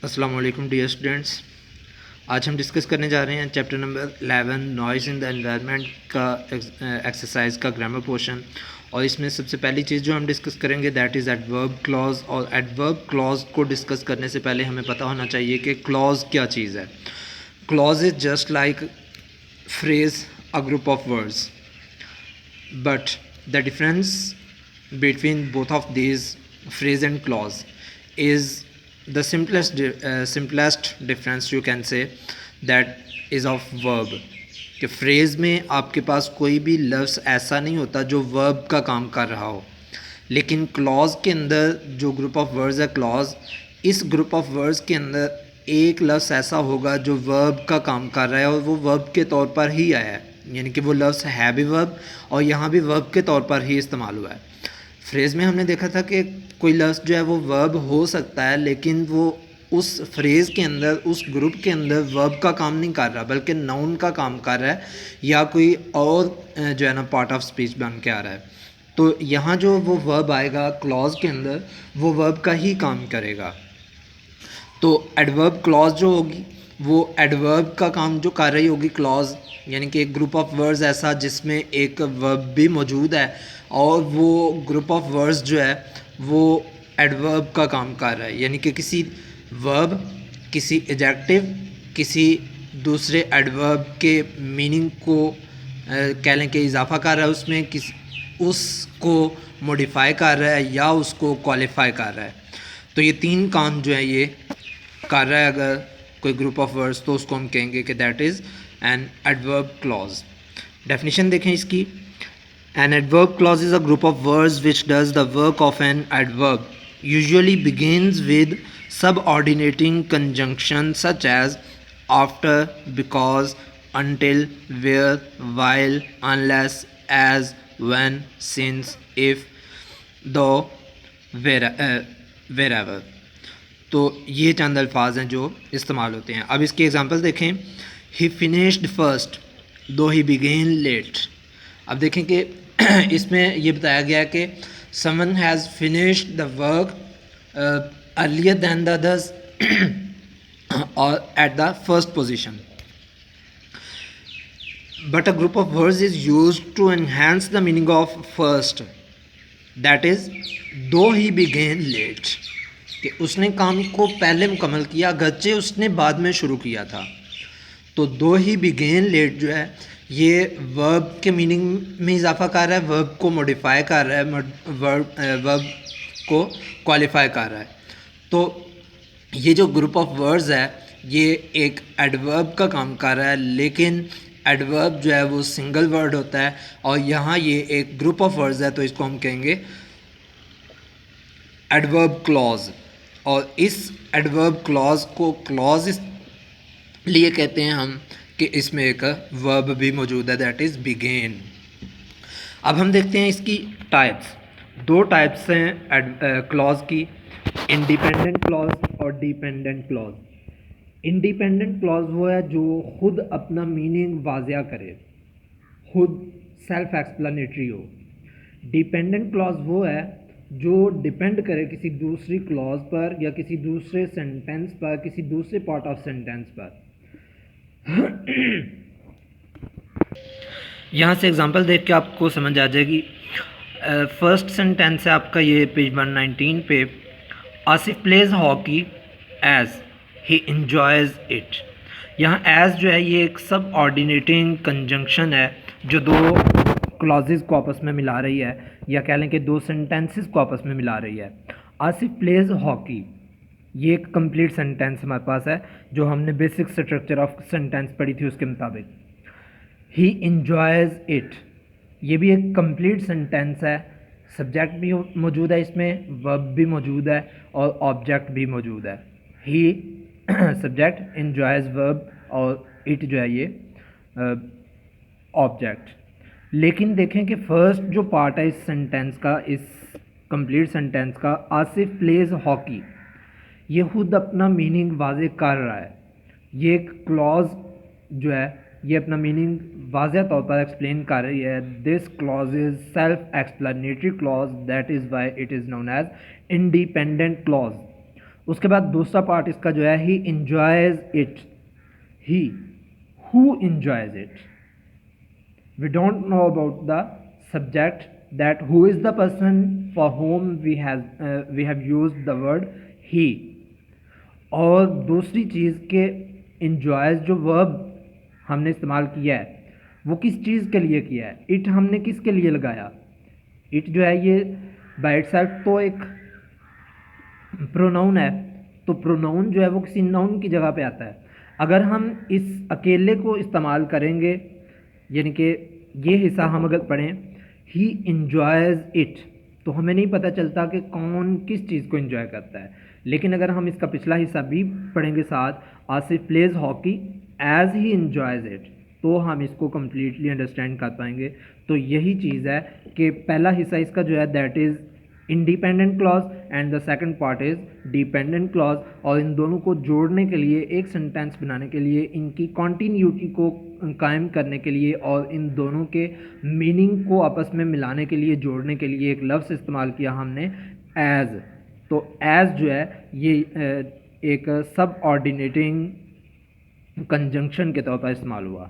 अस्सलाम वालेकुम dear students. आज हम डिस्कस करने जा रहे हैं chapter number 11 noise in the environment का एक्सरसाइज का ग्रामर पोर्शन। और इसमें सबसे पहली चीज़ जो हम डिस्कस करेंगे दैट इज़ एडवर्ब क्लॉज। और एडवर्ब क्लॉज को डिस्कस करने से पहले हमें पता होना चाहिए कि क्लॉज क्या चीज़ है। Clause is just like phrase, a group of words, but the difference between both of these phrase and clause is the simplest difference you can say, that is of verb। कि phrase में आपके पास कोई भी लफ्ज़ ऐसा नहीं होता जो वर्ब का काम कर रहा हो, लेकिन क्लॉज के अंदर जो ग्रुप ऑफ वर्ड्स है क्लॉज, इस ग्रुप ऑफ वर्ड्स के अंदर एक लफ्ज़ ऐसा होगा जो वर्ब का काम कर रहा है और वो वर्ब के तौर पर ही आया है, यानी कि वो लफ्ज़ है भी वर्ब और यहाँ भी वर्ब के तौर पर ही इस्तेमाल हुआ है। फ्रेज़ में हमने देखा था कि कोई लफ्ज़ जो है वो वर्ब हो सकता है, लेकिन वो उस फ्रेज़ के अंदर, उस ग्रुप के अंदर वर्ब का काम नहीं कर रहा बल्कि नाउन का काम कर रहा है या कोई और जो है ना पार्ट ऑफ स्पीच बन के आ रहा है। तो यहाँ जो वो वर्ब आएगा क्लॉज के अंदर, वो वर्ब का ही काम करेगा। तो एडवर्ब क्लॉज जो होगी वो एडवर्ब का काम जो कर रही होगी क्लॉज, यानी कि एक ग्रुप ऑफ वर्ड्स ऐसा जिसमें एक वर्ब भी मौजूद है और वो ग्रुप ऑफ वर्ड्स जो है वो एडवर्ब का काम कर रहा है, यानी कि किसी वर्ब, किसी एडजेक्टिव, किसी दूसरे एडवर्ब के मीनिंग को कह लें कि इजाफा कर रहा है, उसमें किस उसको मॉडिफाई कर रहा है या उसको क्वालिफाई कर रहा है। तो ये तीन काम जो है ये कर रहा है अगर कोई ग्रुप ऑफ वर्ड्स, तो उसको हम कहेंगे कि that is an adverb clause. Definition देखें इसकी। An adverb clause is a group of words which does the work of an adverb, usually begins with subordinating conjunction such as after, because, until, where, while, unless, as, when, since, if, though, wherever। तो ये चंद अल्फाज हैं जो इस्तेमाल होते हैं। अब इसकी एग्जांपल देखें। ही फिनिश्ड फर्स्ट दो ही बिगेन लेट। अब देखें कि इसमें ये बताया गया है कि someone has finished the work earlier than the others और at the first position, but a group of words is use to enhance the meaning of first, that is though he begin late, कि उसने काम को पहले मुकम्मल किया अगरचे उसने बाद में शुरू किया था। तो दो ही बिगेन लेट जो है ये वर्ब के मीनिंग में इजाफा कर रहा है, वर्ब को मॉडिफाई कर रहा है, वर्ब को क्वालिफाई कर रहा है। तो ये जो ग्रुप ऑफ वर्ड्स है ये एक एडवर्ब का काम कर रहा है, लेकिन एडवर्ब जो है वो सिंगल वर्ड होता है और यहाँ ये एक ग्रुप ऑफ वर्ड्स है, तो इसको हम कहेंगे एडवर्ब क्लॉज। और इस एडवर्ब क्लॉज को क्लॉज इसलिए कहते हैं हम कि इसमें एक वर्ब भी मौजूद है, दैट इज़ बिगेन। अब हम देखते हैं इसकी टाइप्स। दो टाइप्स हैं क्लॉज की, इंडिपेंडेंट क्लॉज और डिपेंडेंट क्लॉज। इंडिपेंडेंट क्लॉज वो है जो खुद अपना मीनिंग वाज़िया करे, खुद सेल्फ एक्सप्लेनेटरी हो। डिपेंडेंट क्लॉज वो है जो डिपेंड करे किसी दूसरी क्लॉज पर या किसी दूसरे सेंटेंस पर, किसी दूसरे पार्ट ऑफ सेंटेंस पर। यहाँ से एग्जांपल देख के आपको समझ आ जाएगी। फर्स्ट सेंटेंस है आपका ये पेज 119 पे, Asif plays hockey as he enjoys it. यहाँ एज जो है ये एक सब ऑर्डिनेटिंग कंजंक्शन है जो दो क्लॉजेज़ को आपस में मिला रही है, या कह लें कि दो सेंटेंसेस को आपस में मिला रही है। आसिफ प्लेज हॉकी, ये एक कंप्लीट सेंटेंस हमारे पास है जो हमने बेसिक स्ट्रक्चर ऑफ सेंटेंस पढ़ी थी उसके मुताबिक। ही इंजॉयज़ इट, ये भी एक कंप्लीट सेंटेंस है, सब्जेक्ट भी मौजूद है इसमें, वर्ब भी मौजूद है और ऑब्जेक्ट भी मौजूद है। ही सब्जेक्ट, इंजॉयज़ वर्ब और इट जो है ये ऑब्जेक्ट। लेकिन देखें कि फर्स्ट जो पार्ट है इस सेंटेंस का, इस कंप्लीट सेंटेंस का, आसिफ प्लेज हॉकी, ये खुद अपना मीनिंग वाज़े कर रहा है। ये एक क्लॉज जो है ये अपना मीनिंग वाज़ह तौर पर एक्सप्लेन कर रही है। This clause is self explanatory clause, that is why it is known as independent clause. उसके बाद दूसरा पार्ट इसका जो है he enjoys it, he who enjoys it. We don't know about the subject, that who is the person for whom we have used the word he। और दूसरी चीज़ के enjoys जो verb हमने इस्तेमाल किया है वो किस चीज़ के लिए किया है, it हमने किसके लिए लगाया। it जो है ये बाय इटसेल्फ तो एक प्रोनाउन है, तो प्रोनाउन जो है वो किसी नाउन की जगह पे आता है। अगर हम इस अकेले को इस्तेमाल करेंगे, यानी कि ये हिस्सा हम अगर पढ़ें ही इंजॉयज़ इट, तो हमें नहीं पता चलता कि कौन किस चीज़ को इंजॉय करता है। लेकिन अगर हम इसका पिछला हिस्सा भी पढ़ेंगे साथ, Asif plays hockey as he enjoys it, तो हम इसको कम्प्लीटली अंडरस्टैंड कर पाएंगे। तो यही चीज़ है कि पहला हिस्सा इसका जो है that is independent clause and the second part is dependent clause. और इन दोनों को जोड़ने के लिए, एक सेंटेंस बनाने के लिए, इनकी कॉन्टीन्यूटी को कायम करने के लिए और इन दोनों के मीनिंग को आपस में मिलाने के लिए, जोड़ने के लिए एक लफ्ज़ इस्तेमाल किया हमने एज। तो एज जो है ये एक सब ऑर्डिनेटिंग कंजंक्शन के तौर पर इस्तेमाल हुआ।